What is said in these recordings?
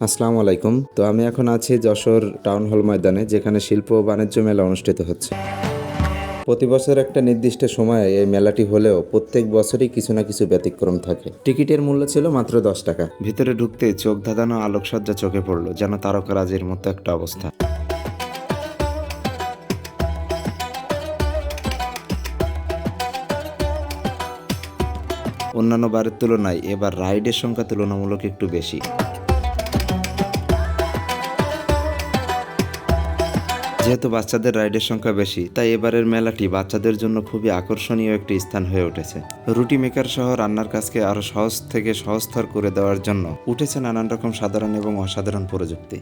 আসসালামু আলাইকুম। তো আমি এখন আছি যশোর টাউন হল ময়দানে, যেখানে শিল্প ও বাণিজ্য মেলা অনুষ্ঠিত হচ্ছে। প্রতি বছর একটা নির্দিষ্ট সময়ে এই মেলাটি হলেও প্রত্যেক বছরই কিছু না কিছু ব্যতিক্রম থাকে। টিকিটের মূল্য ছিল মাত্র 10 টাকা। ভিতরে ঢুকতে চোখ ধাঁধানো আলোকসজ্জা চোখে পড়লো, যেন তারকারাজির মতো একটা অবস্থা। অন্যান্য বারের তুলনায় এবার রাইডের সংখ্যা তুলনামূলক একটু বেশি। যেহেতু বাচ্চাদের রাইডের সংখ্যা বেশি, তাই এবারের মেলাটি বাচ্চাদের জন্য খুবই আকর্ষণীয় একটি স্থান হয়ে উঠেছে। রুটি মেকার সহ রান্নার কাজকে আরো সহজ থেকে সহজতর করে দেওয়ার জন্য উঠেছে নানান রকম সাধারণ এবং অসাধারণ প্রযুক্তি।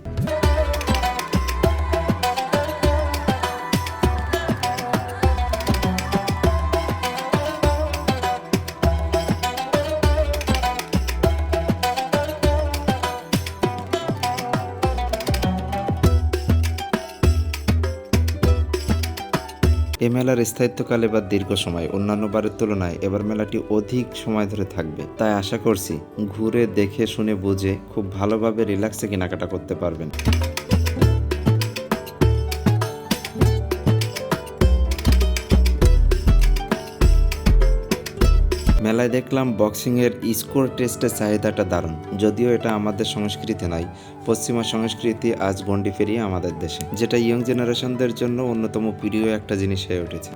এ মেলার স্থায়িত্বকাল এবার দীর্ঘ সময়, অন্যান্য বারের তুলনায় এবার মেলাটি অধিক সময় ধরে থাকবে। তাই আশা করছি ঘুরে দেখে শুনে বুঝে খুব ভালোভাবে রিল্যাক্সে কেনাকাটা করতে পারবেন। মেলায় দেখলাম বক্সিংয়ের স্কোর টেস্টের চাহিদাটা দারুণ। যদিও এটা আমাদের সংস্কৃতি নয়, পশ্চিমা সংস্কৃতি আজ গণ্ডি পেরিয়ে আমাদের দেশে, যেটা ইয়ং জেনারেশনদের জন্য অন্যতম প্রিয় একটা জিনিস হয়ে উঠেছে।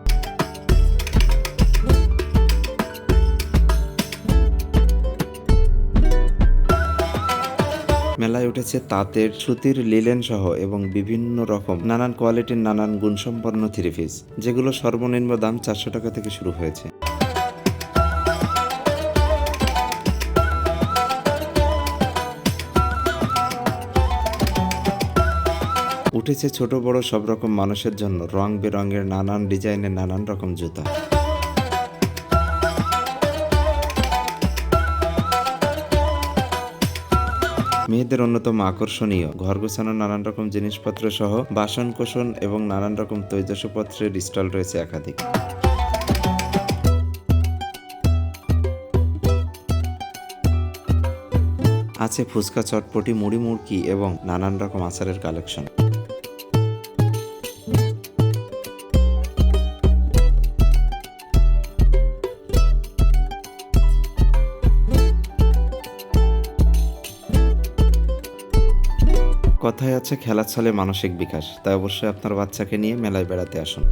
মেলায় উঠেছে তাঁতের, সুতির, লিলেন সহ এবং বিভিন্ন রকম নানান কোয়ালিটির নানান গুণসম্পন্ন থ্রি পিস, যেগুলো সর্বনিম্ন দাম 400 টাকা থেকে শুরু হয়েছে। উঠেছে ছোট বড় সব রকম মানুষের জন্য রং বেরঙের নানান ডিজাইনের নানান রকম জুতা। মেয়েদের অন্যতম আকর্ষণীয় ঘর গোছানোর নানান রকম জিনিসপত্র সহ বাসন কোসন এবং নানান রকম তৈজসপত্রের স্টল রয়েছে একাধিক। আছে ফুচকা, চটপটি, মুড়ি মুড়কি এবং নানান রকম আচারের কালেকশন। কথায় আছে খেলার ছলে মানসিক বিকাশ, তাই অবশ্যই আপনার বাচ্চাকে নিয়ে মেলায় বেড়াতে আসুন।